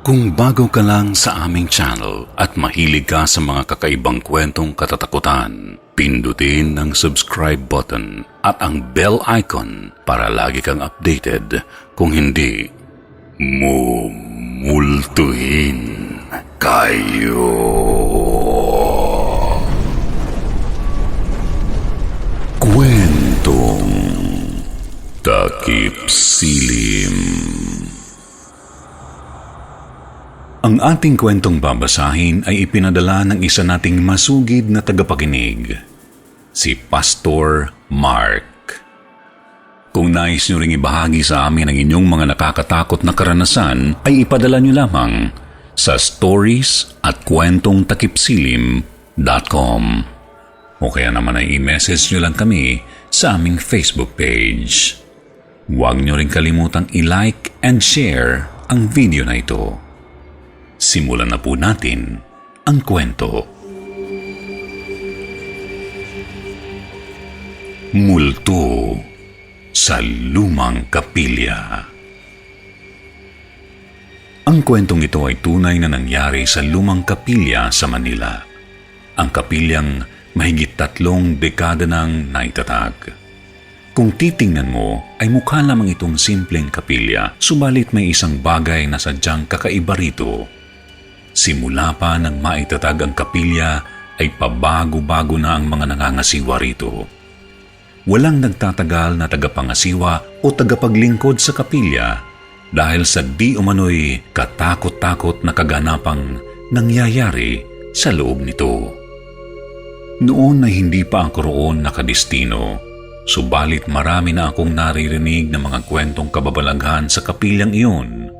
Kung bago ka lang sa aming channel at mahilig ka sa mga kakaibang kwentong katatakutan, pindutin ang subscribe button at ang bell icon para lagi kang updated. Kung hindi, mumultuhin kayo. Kwentong Takip Silim. Ang ating kwentong babasahin ay ipinadala ng isa nating masugid na tagapakinig, si Pastor Mark. Kung nais nyo ring ibahagi sa amin ang inyong mga nakakatakot na karanasan, ay ipadala nyo lamang sa stories@kwentongtakipsilim.com o kaya naman ay i-message nyo lang kami sa aming Facebook page. Huwag nyo rin kalimutang i-like and share ang video na ito. Simulan na po natin ang kwento. Multo sa Lumang Kapilya. Ang kwentong ito ay tunay na nangyari sa Lumang Kapilya sa Manila. Ang kapilyang mahigit 3 dekada nang naitatag. Kung titingnan mo, ay mukha lamang itong simpleng kapilya, subalit may isang bagay na sadyang kakaiba rito. Simula pa nang maitatag ang kapilya ay pabago-bago na ang mga nangangasiwa rito. Walang nagtatagal na tagapangasiwa o tagapaglingkod sa kapilya dahil sa di umano'y katakot-takot na kaganapang nangyayari sa loob nito. Noon ay hindi pa ako roon nakadestino, subalit marami na akong naririnig ng mga kwentong kababalaghan sa kapilyang iyon.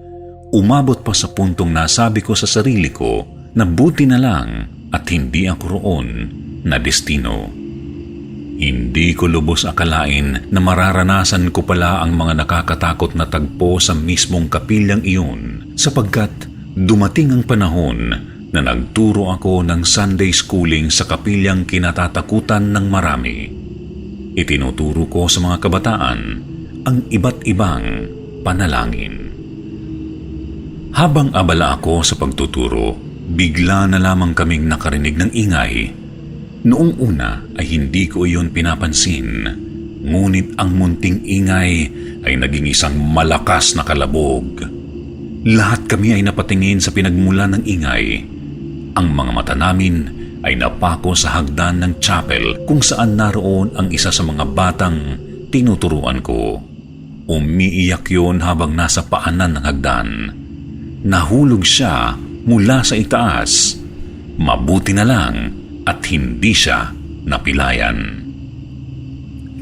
Umabot pa sa puntong nasabi ko sa sarili ko na buti na lang at hindi ako roon na destino. Hindi ko lubos akalain na mararanasan ko pala ang mga nakakatakot na tagpo sa mismong kapilyang iyon sapagkat dumating ang panahon na nagturo ako ng Sunday schooling sa kapilyang kinatatakutan ng marami. Itinuturo ko sa mga kabataan ang iba't ibang panalangin. Habang abala ako sa pagtuturo, bigla na lamang kaming nakarinig ng ingay. Noong una ay hindi ko iyon pinapansin, ngunit ang munting ingay ay naging isang malakas na kalabog. Lahat kami ay napatingin sa pinagmulan ng ingay. Ang mga mata namin ay napako sa hagdan ng chapel kung saan naroon ang isa sa mga batang tinuturuan ko. Umiiyak yun habang nasa paanan ng hagdan. Nahulog siya mula sa itaas. Mabuti na lang at hindi siya napilayan.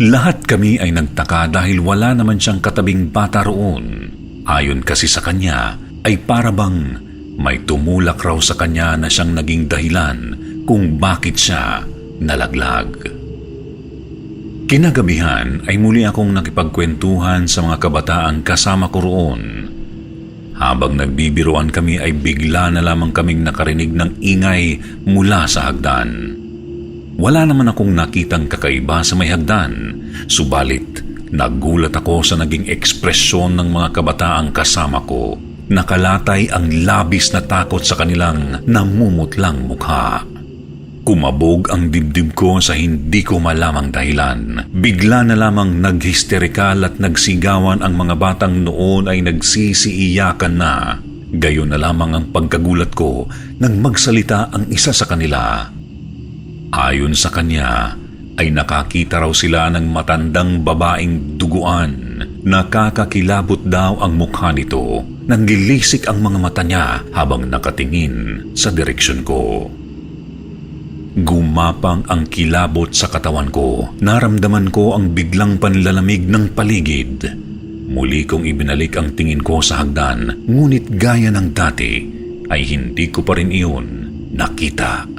Lahat kami ay nagtaka dahil wala naman siyang katabing bata roon. Ayon kasi sa kanya ay parabang may tumulak raw sa kanya na siyang naging dahilan kung bakit siya nalaglag. Kinagabihan ay muli akong nakipagkwentuhan sa mga kabataang kasama ko roon. Habang nagbibiruan kami ay bigla na lamang kaming nakarinig ng ingay mula sa hagdan. Wala naman akong nakitang kakaiba sa may hagdan, subalit nagulat ako sa naging ekspresyon ng mga kabataang kasama ko. Nakalatay ang labis na takot sa kanilang namumutlang mukha. Kumabog ang dibdib ko sa hindi ko malamang dahilan. Bigla na lamang naghisterikal at nagsigawan ang mga batang noon ay nagsisiiyakan na. Gayon na lamang ang pagkagulat ko nang magsalita ang isa sa kanila. Ayon sa kanya, ay nakakita raw sila ng matandang babaeng duguan. Nakakakilabot daw ang mukha nito. Nangilisik ang mga mata niya habang nakatingin sa direksyon ko. Gumapang ang kilabot sa katawan ko. Naramdaman ko ang biglang panlalamig ng paligid. Muli kong ibinalik ang tingin ko sa hagdan, ngunit gaya ng dati ay hindi ko pa rin iyon nakita.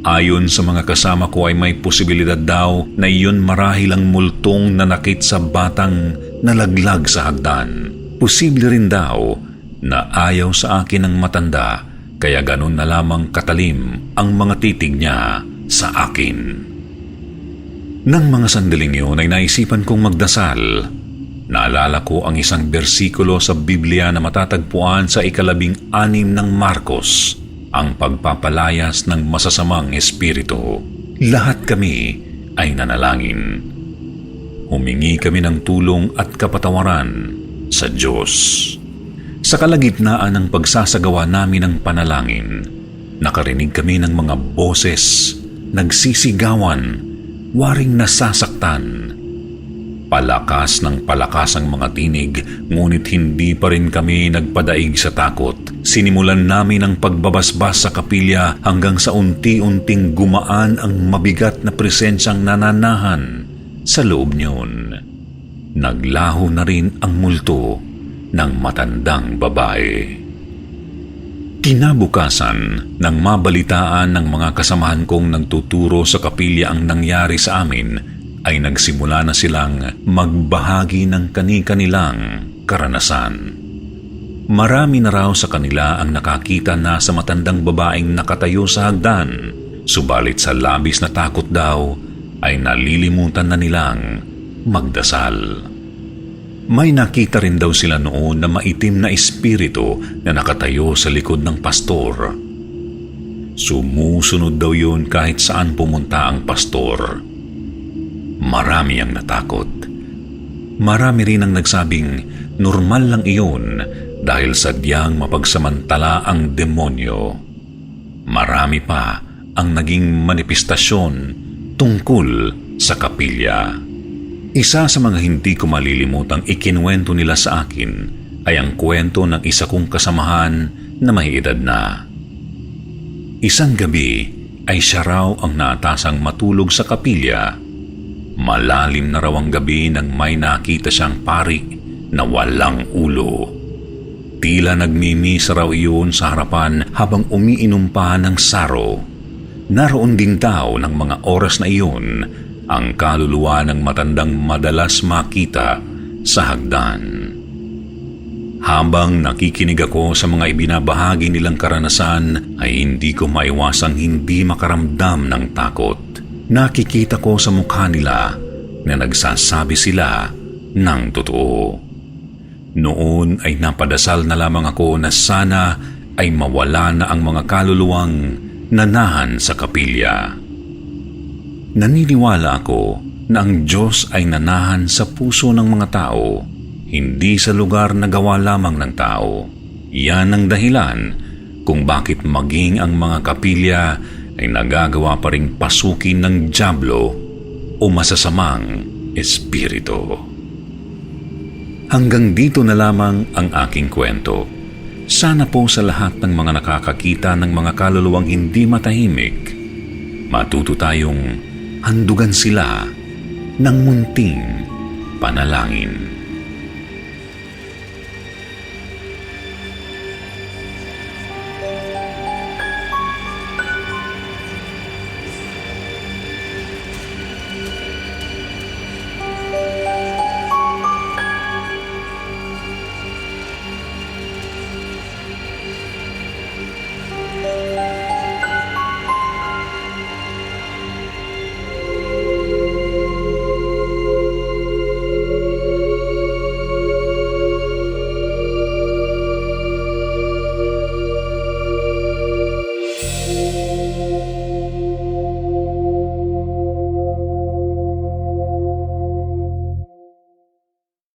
Ayon sa mga kasama ko ay may posibilidad daw na iyon marahil ang multong nanakit sa batang nalaglag sa hagdan. Posible rin daw na ayaw sa akin ng matanda, kaya ganun na lamang katalim ang mga titig niya sa akin. Nang mga sandaling yun ay naisipan kong magdasal. naalala ko ang isang bersikulo sa Biblia na matatagpuan sa 16 ng Marcos, ang pagpapalayas ng masasamang espiritu. Lahat kami ay nanalangin. Humingi kami ng tulong at kapatawaran sa Diyos. Sa kalagitnaan ng pagsasagawa namin ng panalangin, nakarinig kami ng mga boses, nagsisigawan, waring nasasaktan. Palakas ng palakas ang mga tinig, ngunit hindi pa rin kami nagpadaig sa takot. Sinimulan namin ang pagbabasbas sa kapilya hanggang sa unti-unting gumaan ang mabigat na presensyang nananahan sa loob niyon. Naglaho na rin ang multo ng matandang babae. Kinabukasan, nang mabalitaan ng mga kasamahan kong nagtuturo sa kapilya ang nangyari sa amin, ay nagsimula na silang magbahagi ng kani-kanilang karanasan. Marami na raw sa kanila ang nakakita na sa matandang babaeng nakatayo sa hagdan, subalit sa labis na takot daw ay nalilimutan na nilang magdasal. May nakita rin daw sila noon na maitim na espiritu na nakatayo sa likod ng pastor. Sumusunod daw yun kahit saan pumunta ang pastor. Marami ang natakot. Marami rin ang nagsabing normal lang iyon dahil sadyang mapagsamantala ang demonyo. Marami pa ang naging manifestasyon tungkol sa kapilya. Isa sa mga hindi ko malilimutang ikinuwento nila sa akin ay ang kwento ng isa kong kasamahan na may edad na. Isang gabi ay siya raw ang naatasang matulog sa kapilya. Malalim na raw ang gabi nang may nakita siyang pari na walang ulo. Tila nagmimisa raw iyon sa harapan habang umiinom pa ng saro. Naroon din daw ng mga oras na iyon ang kaluluwa ng matandang madalas makita sa hagdan. Habang nakikinig ako sa mga ibinabahagi nilang karanasan, ay hindi ko maiwasang hindi makaramdam ng takot. Nakikita ko sa mukha nila na nagsasabi sila ng totoo. Noon ay napadasal na lamang ako na sana ay mawala na ang mga kaluluwang nanahan sa kapilya. Naniniwala ako na ang Diyos ay nanahan sa puso ng mga tao, hindi sa lugar na gawa lamang ng tao. Yan ang dahilan kung bakit maging ang mga kapilya ay nagagawa pa ring pasukin ng dyablo o masasamang espiritu. Hanggang dito na lamang ang aking kwento. Sana po sa lahat ng mga nakakakita ng mga kaluluwang hindi matahimik, matuto tayong handugan sila ng munting panalangin.